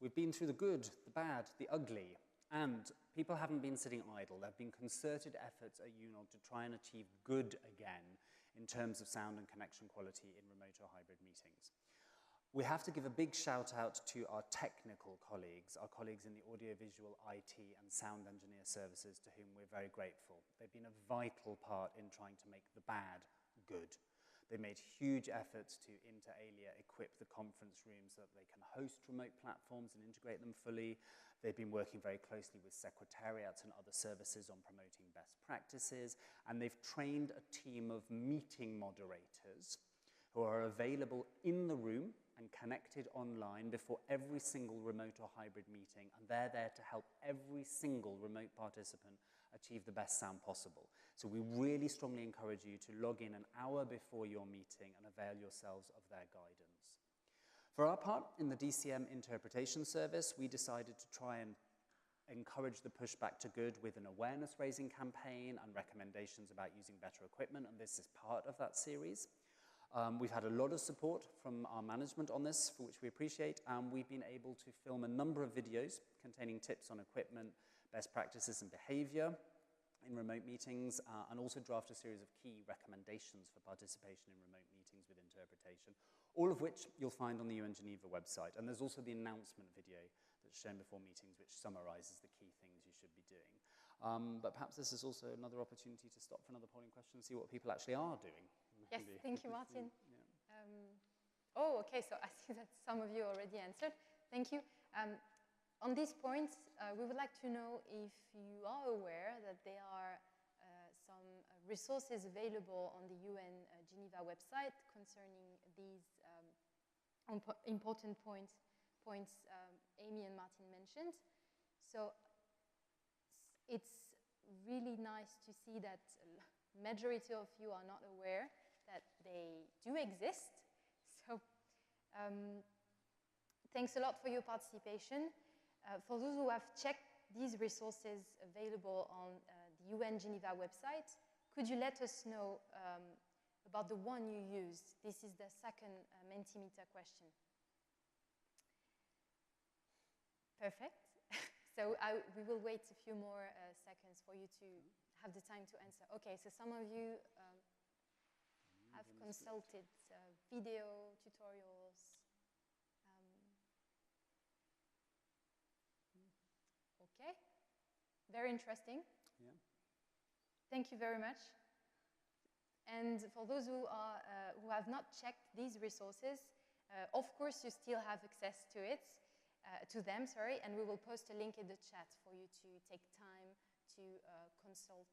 we've been through the good, the bad, the ugly, and people haven't been sitting idle. There have been concerted efforts at UNOG to try and achieve good again in terms of sound and connection quality in remote or hybrid meetings. We have to give a big shout out to our technical colleagues, our colleagues in the audiovisual, IT and sound engineer services, to whom we're very grateful. They've been a vital part in trying to make the bad good. They made huge efforts to, inter alia, equip the conference rooms so that they can host remote platforms and integrate them fully. They've been working very closely with secretariats and other services on promoting best practices, and they've trained a team of meeting moderators who are available in the room and connected online before every single remote or hybrid meeting, and they're there to help every single remote participant achieve the best sound possible. So we really strongly encourage you to log in an hour before your meeting and avail yourselves of their guidance. For our part, in the DCM Interpretation Service, we decided to try and encourage the pushback to good with an awareness-raising campaign and recommendations about using better equipment, and this is part of that series. We've had a lot of support from our management on this, for which we appreciate, and we've been able to film a number of videos containing tips on equipment, best practices and behavior in remote meetings, and also draft a series of key recommendations for participation in remote meetings with interpretation, all of which you'll find on the UN Geneva website. And there's also the announcement video that's shown before meetings, which summarizes the key things you should be doing. But perhaps this is also another opportunity to stop for another polling question and see what people actually are doing. Yes, thank you, Martin. Yeah. Oh, okay, so I see that some of you already answered. Thank you. On these points, we would like to know if you are aware that there are some resources available on the UN Geneva website concerning these important points Amy and Martin mentioned. So it's really nice to see that majority of you are not aware that they do exist. So thanks a lot for your participation. For those who have checked these resources available on the UN Geneva website, could you let us know about the one you used? This is the second Mentimeter question. Perfect. So we will wait a few more seconds for you to have the time to answer. Okay, so some of you have consulted video tutorials. Okay, very interesting. Yeah. Thank you very much. And for those who have not checked these resources, of course you still have access to them, and we will post a link in the chat for you to take time to consult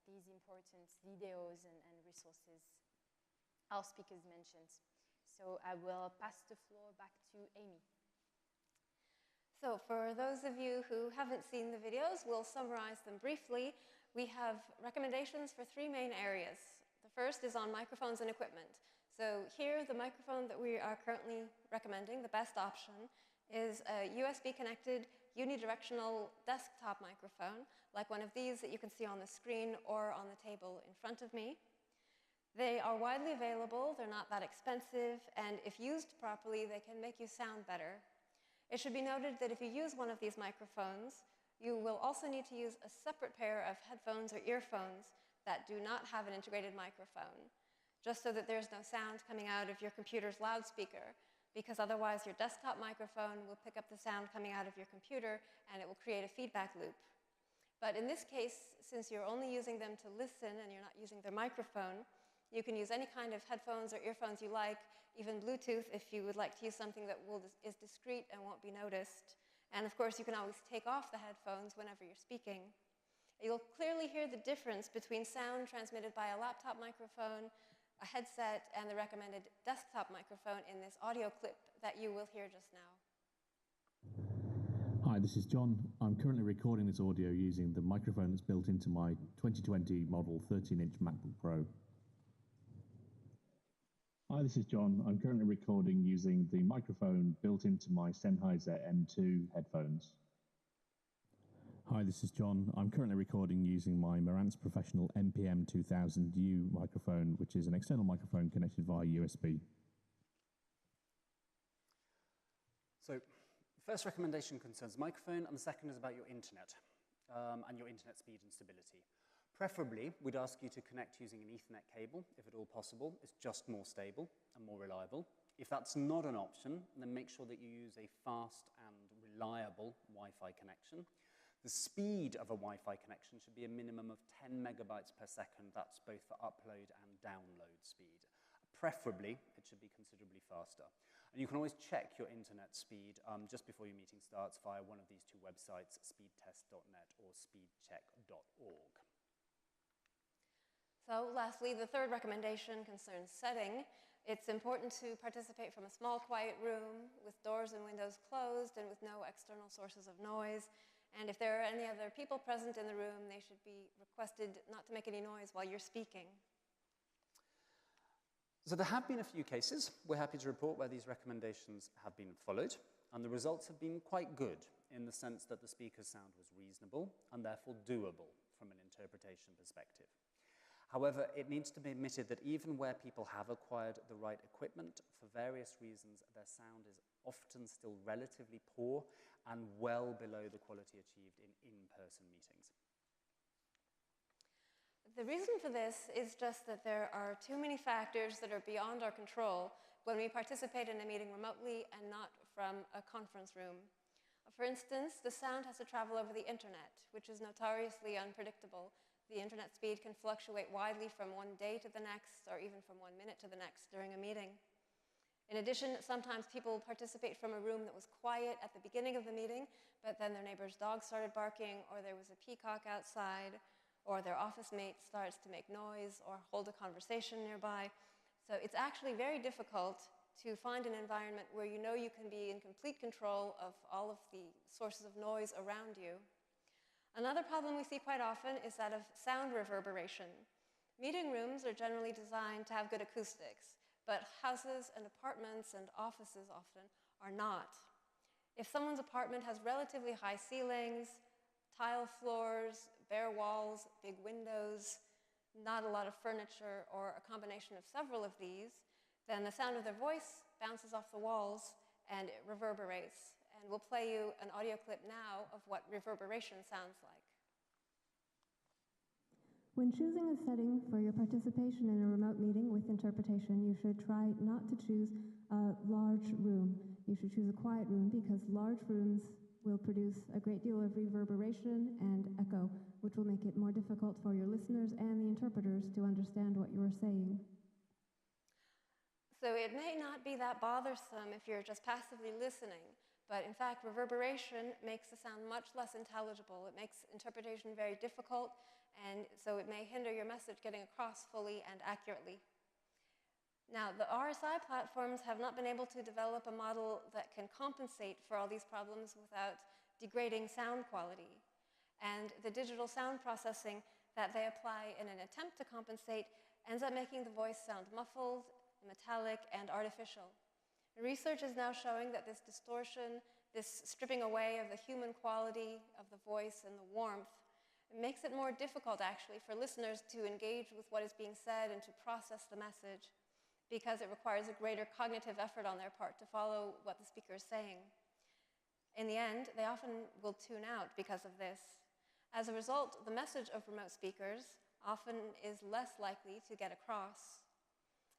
these important videos and resources our speakers mentioned. So I will pass the floor back to Amy. So for those of you who haven't seen the videos, we'll summarize them briefly. We have recommendations for three main areas. The first is on microphones and equipment. So here, the microphone that we are currently recommending, the best option, is a USB-connected unidirectional desktop microphone, like one of these that you can see on the screen or on the table in front of me. They are widely available, they're not that expensive, and if used properly, they can make you sound better. It should be noted that if you use one of these microphones, you will also need to use a separate pair of headphones or earphones that do not have an integrated microphone, just so that there's no sound coming out of your computer's loudspeaker, because otherwise your desktop microphone will pick up the sound coming out of your computer and it will create a feedback loop. But in this case, since you're only using them to listen and you're not using their microphone, you can use any kind of headphones or earphones you like, even Bluetooth if you would like to use something that is discreet and won't be noticed. And of course, you can always take off the headphones whenever you're speaking. You'll clearly hear the difference between sound transmitted by a laptop microphone, a headset, and the recommended desktop microphone in this audio clip that you will hear just now. Hi, this is John. I'm currently recording this audio using the microphone that's built into my 2020 model 13-inch MacBook Pro. Hi, this is John. I'm currently recording using the microphone built into my Sennheiser M2 headphones. Hi, this is John. I'm currently recording using my Marantz Professional MPM 2000U microphone, which is an external microphone connected via USB. So, first recommendation concerns microphone, and the second is about your internet and your internet speed and stability. Preferably, we'd ask you to connect using an Ethernet cable, if at all possible. It's just more stable and more reliable. If that's not an option, then make sure that you use a fast and reliable Wi-Fi connection. The speed of a Wi-Fi connection should be a minimum of 10 megabytes per second. That's both for upload and download speed. Preferably, it should be considerably faster. And you can always check your internet speed just before your meeting starts via one of these two websites, speedtest.net or speedcheck.org. So lastly, the third recommendation concerns setting. It's important to participate from a small, quiet room with doors and windows closed and with no external sources of noise. And if there are any other people present in the room, they should be requested not to make any noise while you're speaking. So there have been a few cases, we're happy to report, where these recommendations have been followed, and the results have been quite good in the sense that the speaker's sound was reasonable and therefore doable from an interpretation perspective. However, it needs to be admitted that even where people have acquired the right equipment, for various reasons, their sound is often still relatively poor and well below the quality achieved in in-person meetings. The reason for this is just that there are too many factors that are beyond our control when we participate in a meeting remotely and not from a conference room. For instance, the sound has to travel over the internet, which is notoriously unpredictable. The internet speed can fluctuate widely from one day to the next, or even from 1 minute to the next during a meeting. In addition, sometimes people participate from a room that was quiet at the beginning of the meeting, but then their neighbor's dog started barking, or there was a peacock outside, or their office mate starts to make noise or hold a conversation nearby. So it's actually very difficult to find an environment where you know you can be in complete control of all of the sources of noise around you. Another problem we see quite often is that of sound reverberation. Meeting rooms are generally designed to have good acoustics, but houses and apartments and offices often are not. If someone's apartment has relatively high ceilings, tile floors, bare walls, big windows, not a lot of furniture, or a combination of several of these, then the sound of their voice bounces off the walls and it reverberates. And we'll play you an audio clip now of what reverberation sounds like. When choosing a setting for your participation in a remote meeting with interpretation, you should try not to choose a large room. You should choose a quiet room because large rooms will produce a great deal of reverberation and echo, which will make it more difficult for your listeners and the interpreters to understand what you are saying. So it may not be that bothersome if you're just passively listening, but in fact, reverberation makes the sound much less intelligible. It makes interpretation very difficult, and so it may hinder your message getting across fully and accurately. Now, the RSI platforms have not been able to develop a model that can compensate for all these problems without degrading sound quality. And the digital sound processing that they apply in an attempt to compensate ends up making the voice sound muffled, metallic, and artificial. Research is now showing that this distortion, this stripping away of the human quality of the voice and the warmth, makes it more difficult, actually, for listeners to engage with what is being said and to process the message, because it requires a greater cognitive effort on their part to follow what the speaker is saying. In the end, they often will tune out because of this. As a result, the message of remote speakers often is less likely to get across.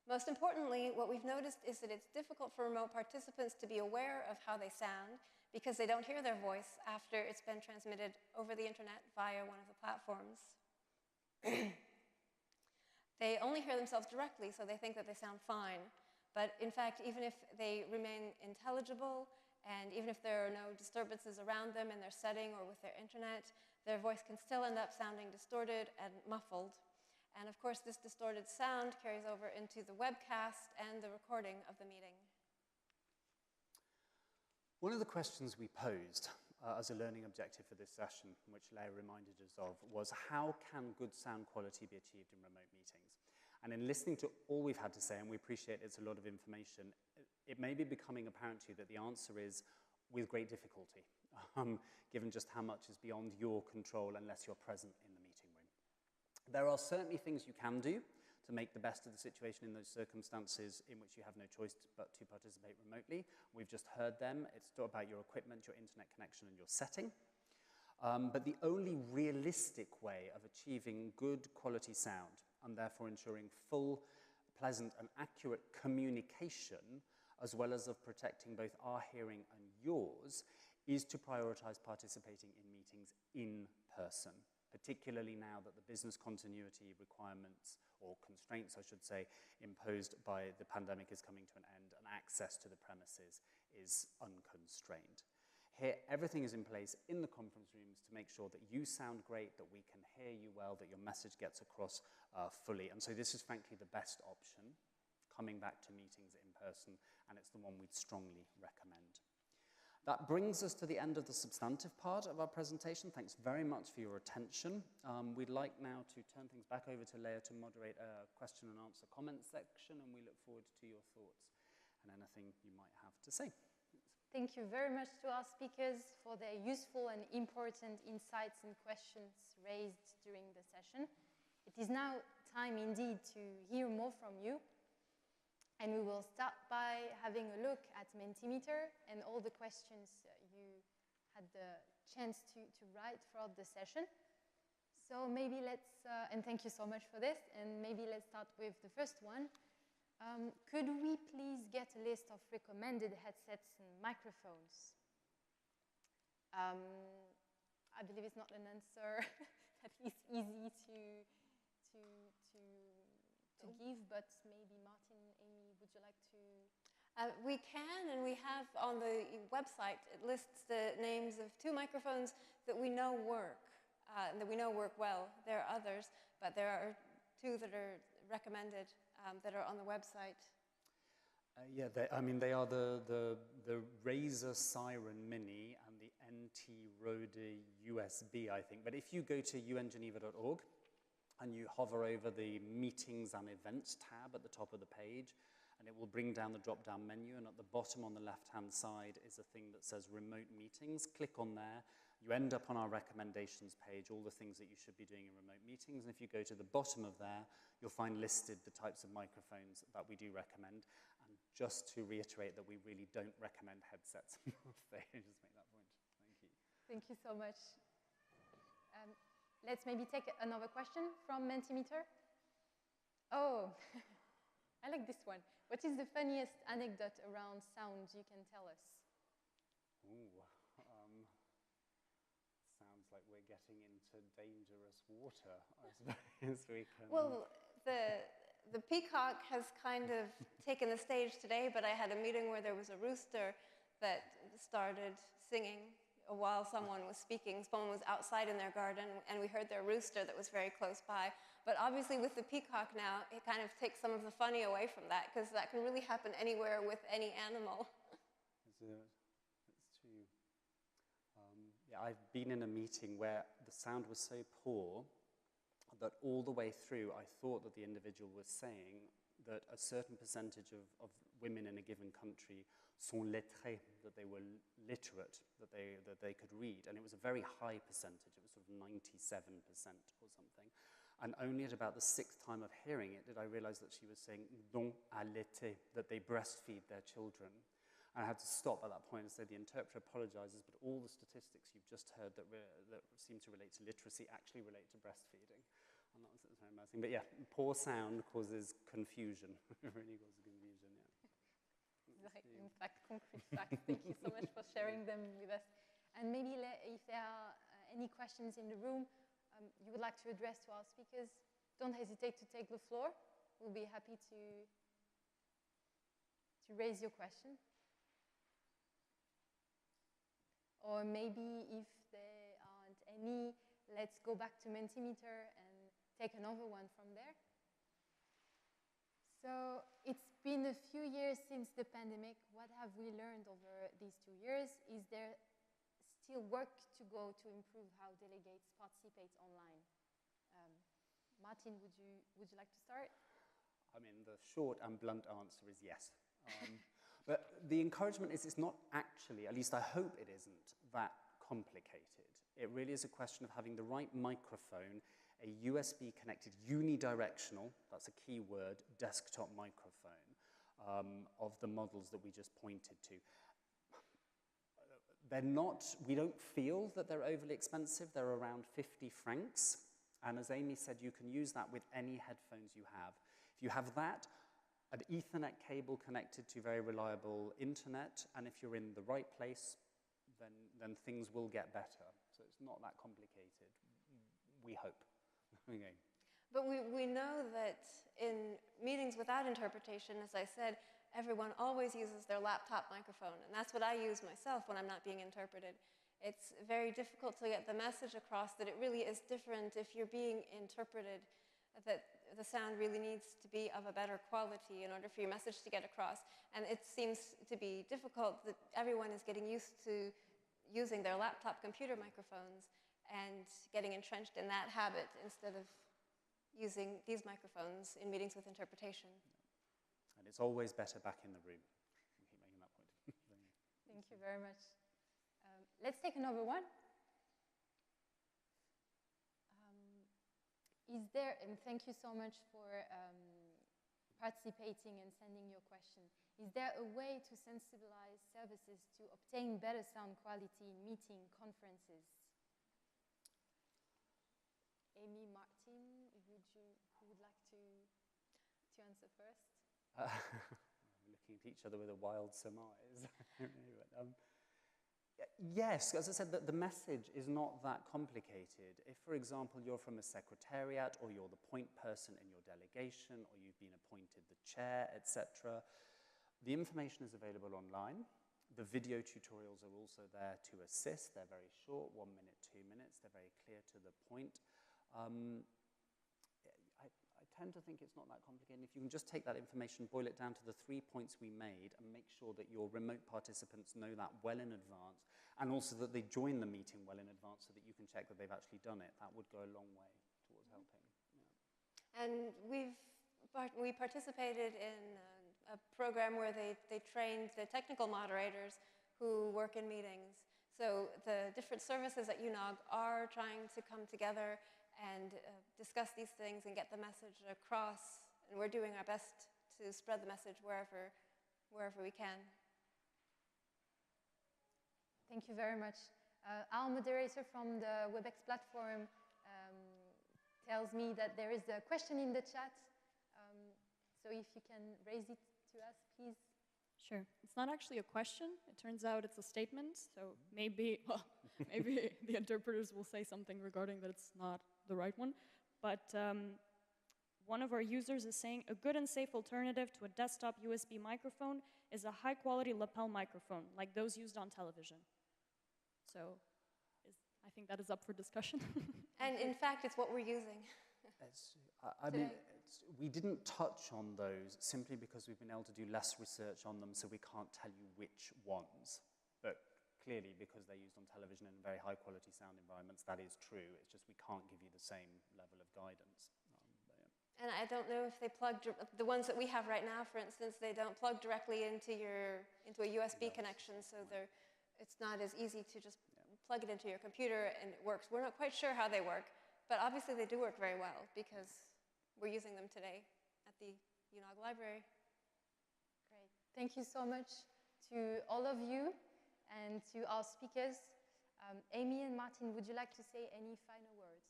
Most importantly, what we've noticed is that it's difficult for remote participants to be aware of how they sound because they don't hear their voice after it's been transmitted over the internet via one of the platforms. They only hear themselves directly, so they think that they sound fine. But in fact, even if they remain intelligible, and even if there are no disturbances around them in their setting or with their internet, their voice can still end up sounding distorted and muffled. And of course, this distorted sound carries over into the webcast and the recording of the meeting. One of the questions we posed as a learning objective for this session, which Leah reminded us of, was how can good sound quality be achieved in remote meetings? And in listening to all we've had to say, and we appreciate it's a lot of information, it may be becoming apparent to you that the answer is with great difficulty, given just how much is beyond your control unless you're present in the meeting room. There are certainly things you can do to make the best of the situation in those circumstances in which you have no choice but to participate remotely. We've just heard them. It's about your equipment, your internet connection, and your setting. But the only realistic way of achieving good quality sound, and therefore ensuring full, pleasant, and accurate communication, as well as of protecting both our hearing and yours, is to prioritize participating in meetings in person, particularly now that the business continuity requirements, or constraints, I should say, imposed by the pandemic is coming to an end, and access to the premises is unconstrained. Here, everything is in place in the conference rooms to make sure that you sound great, that we can hear you well, that your message gets across fully. And so this is frankly the best option, coming back to meetings in person, and it's the one we'd strongly recommend. That brings us to the end of the substantive part of our presentation. Thanks very much for your attention. We'd like now to turn things back over to Leah to moderate a question and answer comment section, and we look forward to your thoughts and anything you might have to say. Thank you very much to our speakers for their useful and important insights and questions raised during the session. It is now time indeed to hear more from you. And we will start by having a look at Mentimeter and all the questions you had the chance to write throughout the session. So maybe let's, and thank you so much for this, and maybe let's start with the first one. Could we please get a list of recommended headsets and microphones? I believe it's not an answer that is easy to give, but maybe Martin, Amy, would you like to? We can, and we have on the website, it lists the names of 2 microphones that we know work, well. There are others, but there are 2 that are recommended that are on the website. Yeah, they are the Razer Siren Mini and the NT Rode USB, I think. But if you go to ungeneva.org, and you hover over the Meetings and Events tab at the top of the page, and it will bring down the drop-down menu, and at the bottom on the left-hand side is a thing that says Remote Meetings. Click on there. You end up on our recommendations page, all the things that you should be doing in remote meetings, and if you go to the bottom of there, you'll find listed the types of microphones that we do recommend. And just to reiterate that we really don't recommend headsets. Just make that point. Thank you. Thank you so much. Let's maybe take another question from Mentimeter. Oh, I like this one. What is the funniest anecdote around sound you can tell us? Ooh, sounds like we're getting into dangerous water, I suppose we can. Well, the peacock has kind of taken the stage today, but I had a meeting where there was a rooster that started singing while someone was speaking. Someone was outside in their garden, and we heard their rooster that was very close by. But obviously with the peacock now, it kind of takes some of the funny away from that, because that can really happen anywhere with any animal. It's true. Yeah, I've been in a meeting where the sound was so poor that all the way through I thought that the individual was saying that a certain percentage of women in a given country sont lettrés, that they were literate, that they could read. And it was a very high percentage. It was sort of 97% or something. And only at about the 6th time of hearing it did I realize that she was saying don allaiter, that they breastfeed their children. And I had to stop at that point and say the interpreter apologizes, but all the statistics you've just heard that seem to relate to literacy actually relate to breastfeeding. And that was very embarrassing. But yeah, poor sound causes confusion. It really causes confusion, yeah. Like, in fact, concrete facts. Thank you so much for sharing them with us. And maybe if there are any questions in the room you would like to address to our speakers, don't hesitate to take the floor. We'll be happy to raise your question. Or maybe if there aren't any, let's go back to Mentimeter and take another one from there. So it's been a few years since the pandemic. What have we learned over these 2 years? Is there still work to go to improve how delegates participate online? Martin, would you like to start? I mean, the short and blunt answer is yes. But the encouragement is it's not actually, at least I hope it isn't, that complicated. It really is a question of having the right microphone a USB-connected unidirectional, that's a key word, desktop microphone of the models that we just pointed to. They're not, we don't feel that they're overly expensive. They're around 50 francs. And as Amy said, you can use that with any headphones you have. If you have that, an Ethernet cable connected to very reliable internet, and if you're in the right place, then things will get better. So it's not that complicated, we hope. Okay. But we know that in meetings without interpretation, as I said, everyone always uses their laptop microphone, and that's what I use myself when I'm not being interpreted. It's very difficult to get the message across that it really is different if you're being interpreted, that the sound really needs to be of a better quality in order for your message to get across. And it seems to be difficult that everyone is getting used to using their laptop computer microphones and getting entrenched in that habit instead of using these microphones in meetings with interpretation. And it's always better back in the room. I keep making that point. Thank you very much. Let's take another one. Is there, and thank you so much for participating and sending your question. Is there a way to sensibilize services to obtain better sound quality in meeting conferences? Amy, Martin, who would like to answer first? We're looking at each other with a wild surmise. Yes, as I said, the message is not that complicated. If, for example, you're from a secretariat or you're the point person in your delegation or you've been appointed the chair, etc., the information is available online. The video tutorials are also there to assist. They're very short, 1 minute, 2 minutes. They're very clear to the point. I tend to think it's not that complicated. If you can just take that information, boil it down to the 3 points we made, and make sure that your remote participants know that well in advance, and also that they join the meeting well in advance so that you can check that they've actually done it, that would go a long way towards helping. Yeah. And we participated in a program where they trained the technical moderators who work in meetings. So the different services at UNOG are trying to come together and discuss these things and get the message across. And we're doing our best to spread the message wherever we can. Thank you very much. Our moderator from the WebEx platform tells me that there is a question in the chat. So if you can raise it to us, please. Sure. It's not actually a question. It turns out it's a statement. So maybe, well, maybe the interpreters will say something regarding that it's not the right one. But one of our users is saying a good and safe alternative to a desktop USB microphone is a high-quality lapel microphone, like those used on television. So I think that is up for discussion. And in fact, it's what we're using. I mean, we didn't touch on those simply because we've been able to do less research on them, so we can't tell you which ones. But clearly, because they're used on television in very high-quality sound environments, that is true. It's just we can't give you the same level of guidance. And I don't know if they plug, the ones that we have right now, for instance, they don't plug directly into a USB connection, so it's not as easy to just plug it into your computer and it works. We're not quite sure how they work, but obviously they do work very well because we're using them today at the UNOG library. Great. Thank you so much to all of you and to our speakers. Amy and Martin, would you like to say any final words?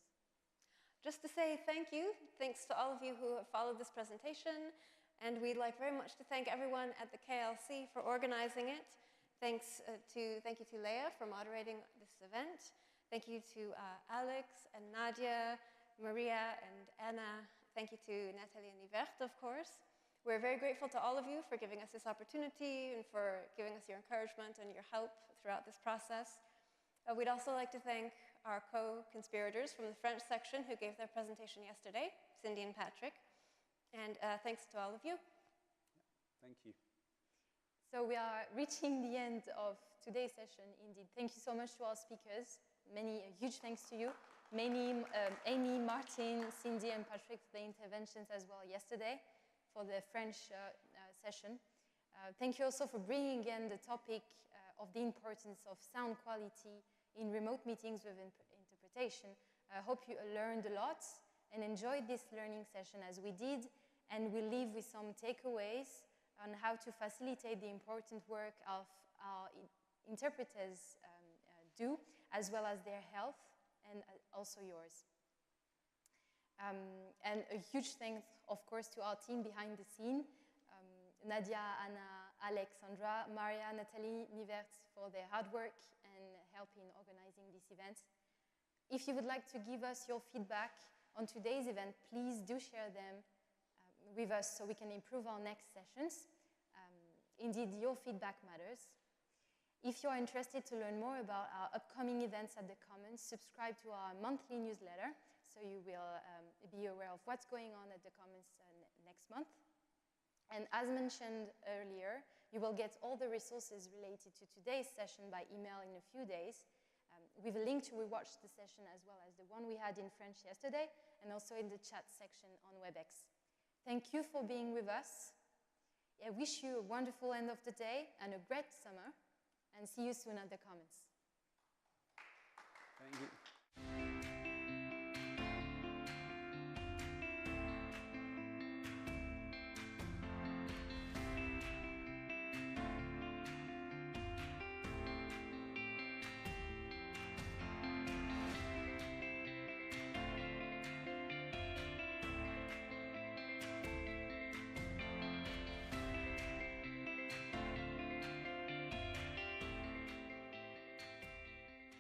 Just to say thank you. Thanks to all of you who have followed this presentation. And we'd like very much to thank everyone at the KLC for organizing it. Thank you to Leah for moderating this event. Thank you to Alex and Nadia, Maria and Anna. Thank you to Nathalie and Yvette, of course. We're very grateful to all of you for giving us this opportunity and for giving us your encouragement and your help throughout this process. We'd also like to thank our co-conspirators from the French section who gave their presentation yesterday, Cindy and Patrick. And thanks to all of you. Thank you. So we are reaching the end of today's session, indeed. Thank you so much to our speakers. Huge thanks to you. Amy, Martin, Cindy, and Patrick for the interventions as well yesterday for the French session. Thank you also for bringing in the topic of the importance of sound quality in remote meetings with interpretation. I hope you learned a lot and enjoyed this learning session as we did, and we leave with some takeaways on how to facilitate the important work of our interpreters do, as well as their health and also yours. And a huge thanks, of course, to our team behind the scene, Nadia, Anna, Alexandra, Maria, Nathalie, Nivert for their hard work and help in organizing this event. If you would like to give us your feedback on today's event, please do share them with us so we can improve our next sessions. Indeed, your feedback matters. If you're interested to learn more about our upcoming events at the Commons, subscribe to our monthly newsletter so you will be aware of what's going on at the Commons next month. And as mentioned earlier, you will get all the resources related to today's session by email in a few days, with a link to rewatch the session as well as the one we had in French yesterday, and also in the chat section on WebEx. Thank you for being with us. I wish you a wonderful end of the day and a great summer, and see you soon at the Commons. Thank you.